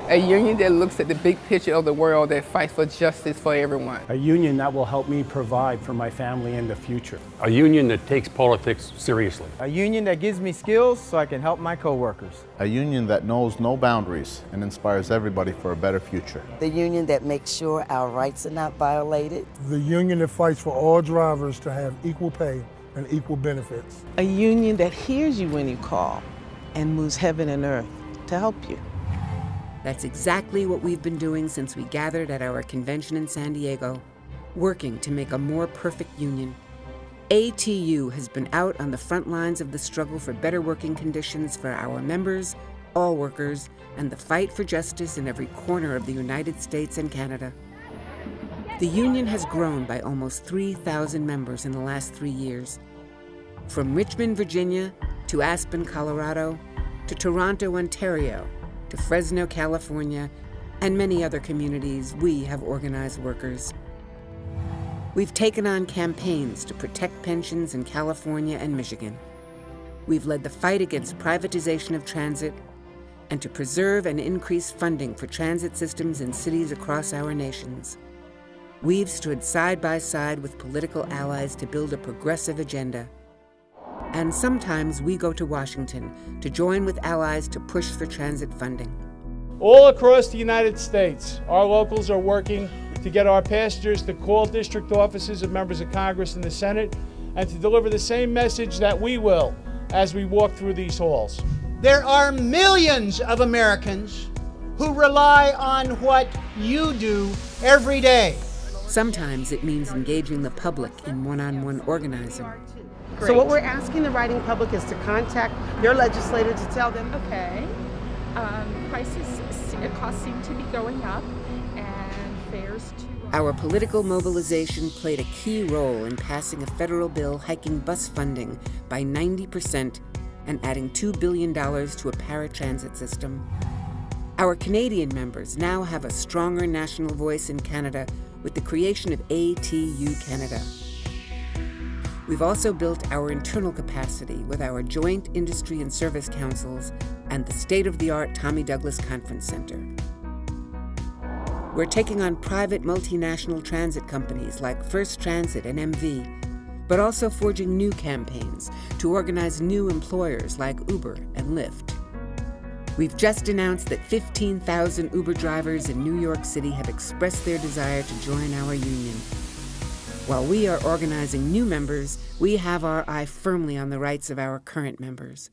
A union that looks at the big picture of the world, that fights for justice for everyone. A union that will help me provide for my family in the future. A union that takes politics seriously. A union that gives me skills so I can help my coworkers. A union that knows no boundaries and inspires everybody for a better future. The union that makes sure our rights are not violated. The union that fights for all drivers to have equal pay and equal benefits. A union that hears you when you call and moves heaven and earth to help you. That's exactly what we've been doing since we gathered at our convention in San Diego, working to make a more perfect union. ATU has been out on the front lines of the struggle for better working conditions for our members, all workers, and the fight for justice in every corner of the United States and Canada. The union has grown by almost 3,000 members in the last 3 years. From Richmond, Virginia, to Aspen, Colorado, to Toronto, Ontario, to Fresno, California, and many other communities, we have organized workers. We've taken on campaigns to protect pensions in California and Michigan. We've led the fight against privatization of transit and to preserve and increase funding for transit systems in cities across our nations. We've stood side by side with political allies to build a progressive agenda. And sometimes we go to Washington to join with allies to push for transit funding. All across the United States, our locals are working to get our passengers to call district offices of members of Congress and the Senate and to deliver the same message that we will as we walk through these halls. There are millions of Americans who rely on what you do every day. Sometimes it means engaging the public in one-on-one organizing. So what we're asking the riding public is to contact their legislator to tell them, okay, costs seem to be going up, and fares too. Our political mobilization played a key role in passing a federal bill hiking bus funding by 90% and adding $2 billion to a paratransit system. Our Canadian members now have a stronger national voice in Canada with the creation of ATU Canada. We've also built our internal capacity with our joint industry and service councils and the state-of-the-art Tommy Douglas Conference Center. We're taking on private multinational transit companies like First Transit and MV, but also forging new campaigns to organize new employers like Uber and Lyft. We've just announced that 15,000 Uber drivers in New York City have expressed their desire to join our union. While we are organizing new members, we have our eye firmly on the rights of our current members.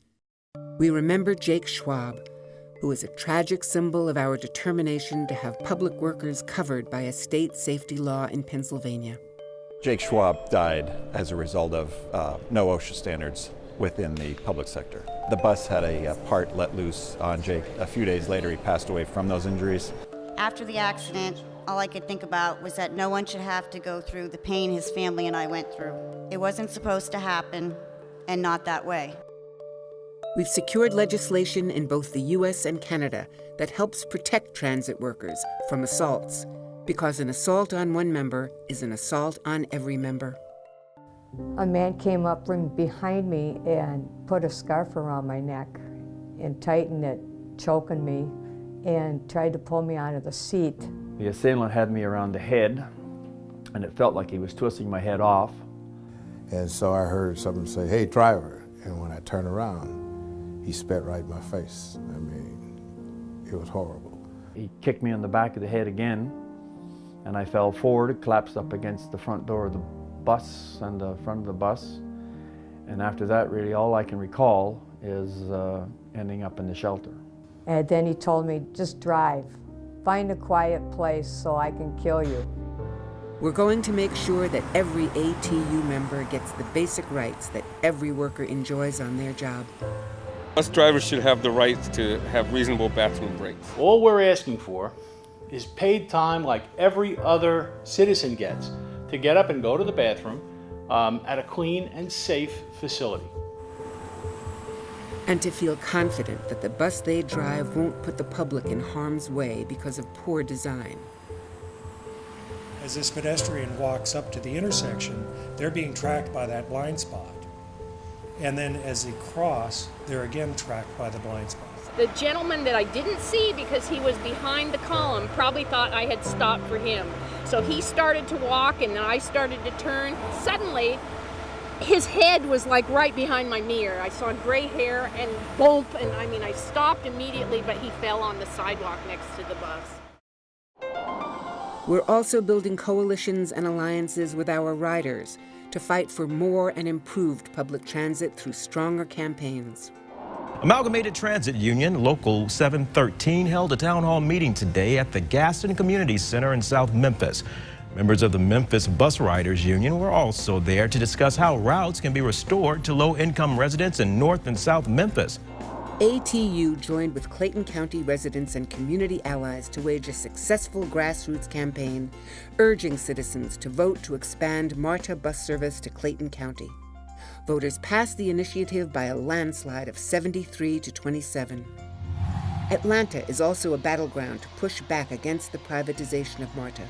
We remember Jake Schwab, who is a tragic symbol of our determination to have public workers covered by a state safety law in Pennsylvania. Jake Schwab died as a result of no OSHA standards within the public sector. The bus had a part let loose on Jake. A few days later, he passed away from those injuries. After the accident, all I could think about was that no one should have to go through the pain his family and I went through. It wasn't supposed to happen, and not that way. We've secured legislation in both the U.S. and Canada that helps protect transit workers from assaults, because an assault on one member is an assault on every member. A man came up from behind me and put a scarf around my neck and tightened it, choking me, and tried to pull me out of the seat. The assailant had me around the head, and it felt like he was twisting my head off. And so I heard someone say, "Hey, driver," and when I turned around, he spat right in my face. I mean, it was horrible. He kicked me on the back of the head again, and I fell forward, collapsed up against the front door of the bus and the front of the bus. And after that, really all I can recall is ending up in the shelter. And then he told me, just drive. Find a quiet place so I can kill you. We're going to make sure that every ATU member gets the basic rights that every worker enjoys on their job. Bus drivers should have the right to have reasonable bathroom breaks. All we're asking for is paid time like every other citizen gets to get up and go to the bathroom at a clean and safe facility. And to feel confident that the bus they drive won't put the public in harm's way because of poor design. As this pedestrian walks up to the intersection, they're being tracked by that blind spot. And then as they cross, they're again tracked by the blind spot. The gentleman that I didn't see because he was behind the column probably thought I had stopped for him. So he started to walk and then I started to turn. Suddenly, his head was like right behind my mirror. I saw gray hair and bump, and I stopped immediately, but he fell on the sidewalk next to the bus. We're also building coalitions and alliances with our riders to fight for more and improved public transit through stronger campaigns. Amalgamated Transit Union Local 713 held a town hall meeting today at the Gaston Community Center in South Memphis. Members of the Memphis Bus Riders Union were also there to discuss how routes can be restored to low-income residents in North and South Memphis. ATU joined with Clayton County residents and community allies to wage a successful grassroots campaign urging citizens to vote to expand MARTA bus service to Clayton County. Voters passed the initiative by a landslide of 73 to 27. Atlanta is also a battleground to push back against the privatization of MARTA.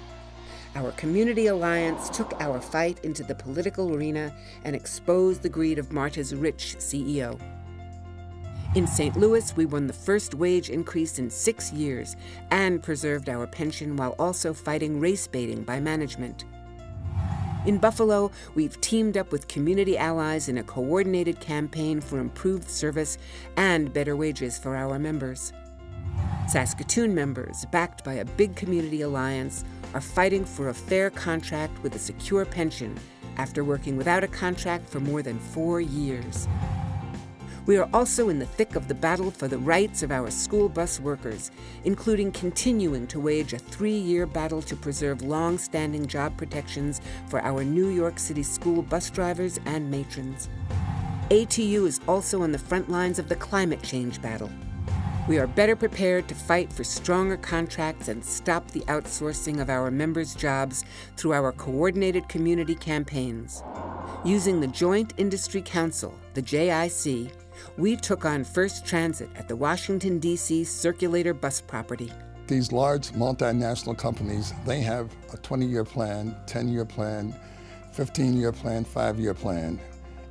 Our community alliance took our fight into the political arena and exposed the greed of MARTA's rich CEO. In St. Louis, we won the first wage increase in 6 years and preserved our pension while also fighting race baiting by management. In Buffalo, we've teamed up with community allies in a coordinated campaign for improved service and better wages for our members. Saskatoon members, backed by a big community alliance, are fighting for a fair contract with a secure pension after working without a contract for more than 4 years. We are also in the thick of the battle for the rights of our school bus workers, including continuing to wage a 3-year battle to preserve long-standing job protections for our New York City school bus drivers and matrons. ATU is also on the front lines of the climate change battle. We are better prepared to fight for stronger contracts and stop the outsourcing of our members' jobs through our coordinated community campaigns. Using the Joint Industry Council, the JIC, we took on First Transit at the Washington, D.C. Circulator bus property. These large multinational companies, they have a 20-year plan, 10-year plan, 15-year plan, 5-year plan,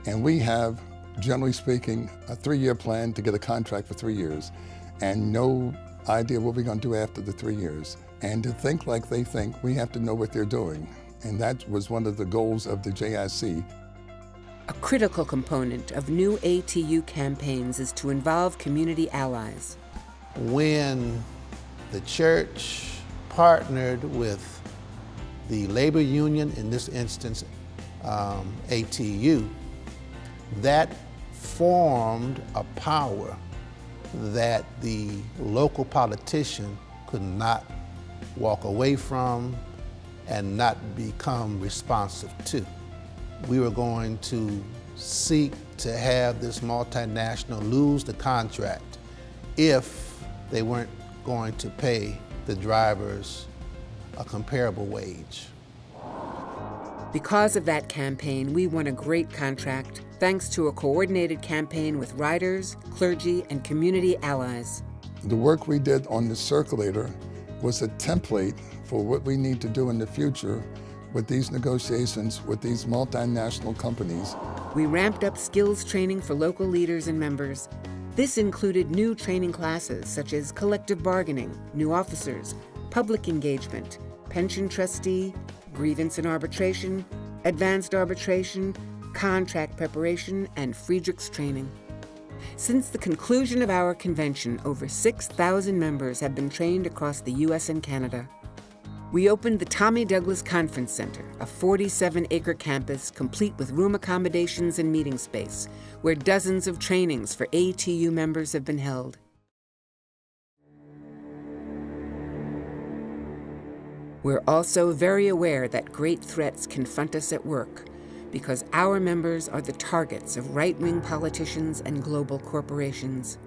and we have, generally speaking, a 3-year plan to get a contract for 3 years, and no idea what we're going to do after the 3 years. And to think like they think, we have to know what they're doing, and that was one of the goals of the JIC. A critical component of new ATU campaigns is to involve community allies. When the church partnered with the labor union, in this instance ATU, that formed a power that the local politician could not walk away from and not become responsive to. We were going to seek to have this multinational lose the contract if they weren't going to pay the drivers a comparable wage. Because of that campaign, we won a great contract thanks to a coordinated campaign with riders, clergy, and community allies. The work we did on the circulator was a template for what we need to do in the future with these negotiations with these multinational companies. We ramped up skills training for local leaders and members. This included new training classes such as collective bargaining, new officers, public engagement, pension trustee, grievance and arbitration, advanced arbitration, contract preparation, and Friedrichs training. Since the conclusion of our convention, over 6,000 members have been trained across the U.S. and Canada. We opened the Tommy Douglas Conference Center, a 47-acre campus complete with room accommodations and meeting space, where dozens of trainings for ATU members have been held. We're also very aware that great threats confront us at work, because our members are the targets of right-wing politicians and global corporations.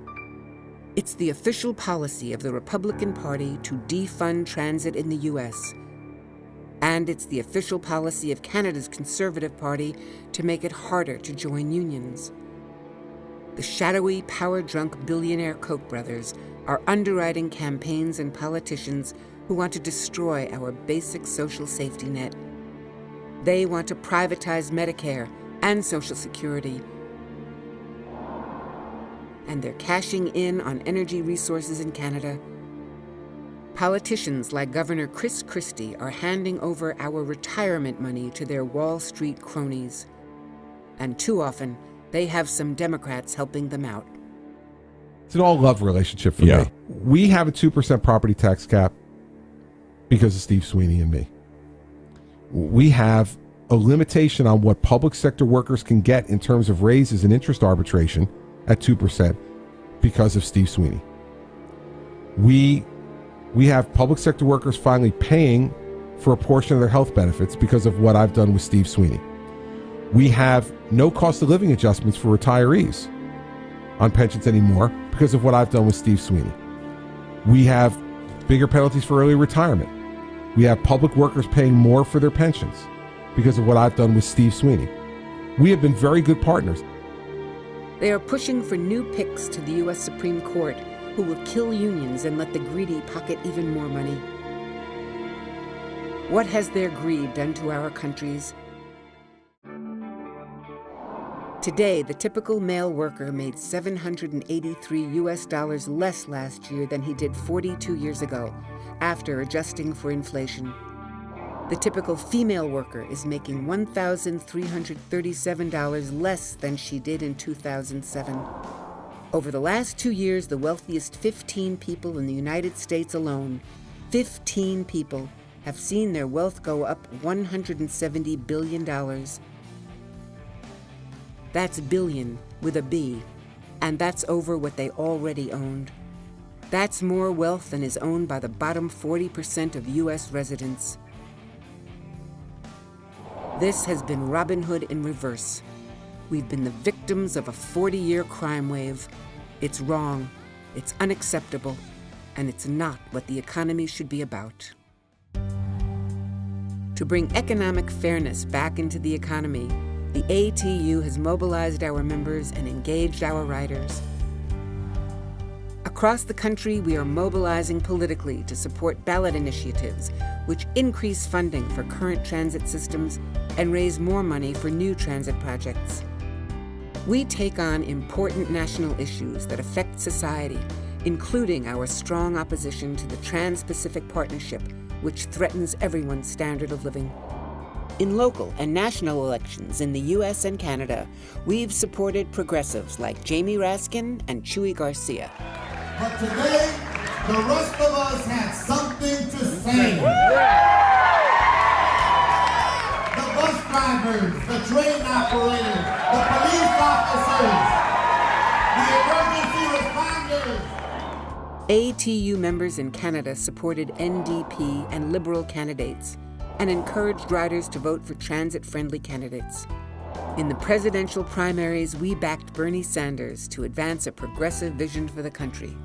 It's the official policy of the Republican Party to defund transit in the U.S., and it's the official policy of Canada's Conservative Party to make it harder to join unions. The shadowy, power-drunk billionaire Koch brothers are underwriting campaigns and politicians who want to destroy our basic social safety net. They want to privatize Medicare and Social Security. and they're cashing in on energy resources in Canada. Politicians like Governor Chris Christie are handing over our retirement money to their Wall Street cronies. And too often, they have some Democrats helping them out. It's an all-love relationship for me. We have a 2% property tax cap because of Steve Sweeney and me. We have a limitation on what public sector workers can get in terms of raises and interest arbitration at 2% because of Steve Sweeney. We have public sector workers finally paying for a portion of their health benefits because of what I've done with Steve Sweeney. We have no cost of living adjustments for retirees on pensions anymore because of what I've done with Steve Sweeney. We have bigger penalties for early retirement. We have public workers paying more for their pensions because of what I've done with Steve Sweeney. We have been very good partners. They are pushing for new picks to the U.S. Supreme Court who will kill unions and let the greedy pocket even more money. What has their greed done to our countries? Today, the typical male worker made $783 less last year than he did 42 years ago, after adjusting for inflation. The typical female worker is making $1,337 less than she did in 2007. Over the last 2 years, the wealthiest 15 people in the United States alone, 15 people, have seen their wealth go up $170 billion. That's billion with a B, and that's over what they already owned. That's more wealth than is owned by the bottom 40% of U.S. residents. This has been Robin Hood in reverse. We've been the victims of a 40-year crime wave. It's wrong, it's unacceptable, and it's not what the economy should be about. To bring economic fairness back into the economy, the ATU has mobilized our members and engaged our riders. Across the country, we are mobilizing politically to support ballot initiatives which increase funding for current transit systems and raise more money for new transit projects. We take on important national issues that affect society, including our strong opposition to the Trans-Pacific Partnership, which threatens everyone's standard of living. In local and national elections in the U.S. and Canada, we've supported progressives like Jamie Raskin and Chuy Garcia. But today, the rest of us had something to say. The bus drivers, the train operators, the police officers, the emergency responders. ATU members in Canada supported NDP and Liberal candidates and encouraged riders to vote for transit-friendly candidates. In the presidential primaries, we backed Bernie Sanders to advance a progressive vision for the country.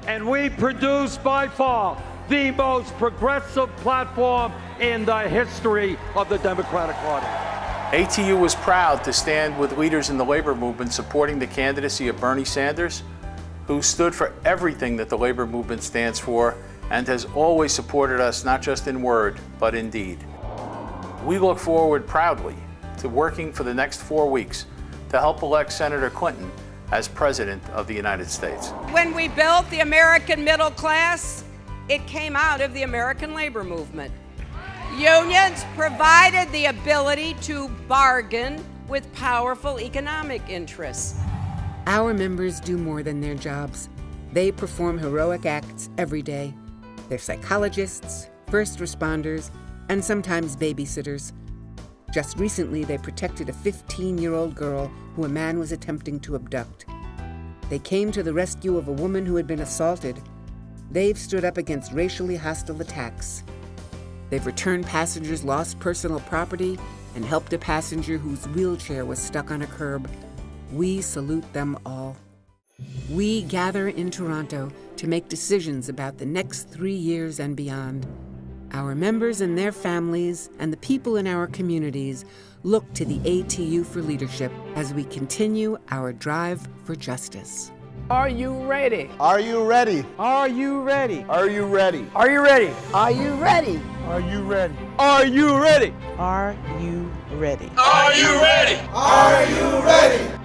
And we produced by far the most progressive platform in the history of the Democratic Party. ATU was proud to stand with leaders in the labor movement supporting the candidacy of Bernie Sanders, who stood for everything that the labor movement stands for and has always supported us not just in word, but in deed. We look forward proudly to working for the next 4 weeks to help elect Senator Clinton as President of the United States. When we built the American middle class, it came out of the American labor movement. Unions provided the ability to bargain with powerful economic interests. Our members do more than their jobs. They perform heroic acts every day. They're psychologists, first responders, and sometimes babysitters. Just recently, they protected a 15-year-old girl who a man was attempting to abduct. They came to the rescue of a woman who had been assaulted. They've stood up against racially hostile attacks. They've returned passengers' lost personal property and helped a passenger whose wheelchair was stuck on a curb. We salute them all. We gather in Toronto to make decisions about the next 3 years and beyond. Our members and their families and the people in our communities look to the ATU for leadership as we continue our drive for justice. Are you ready? Are you ready? Are you ready? Are you ready? Are you ready? Are you ready? Are you ready? Are you ready? Are you ready? Are you ready? Are you ready?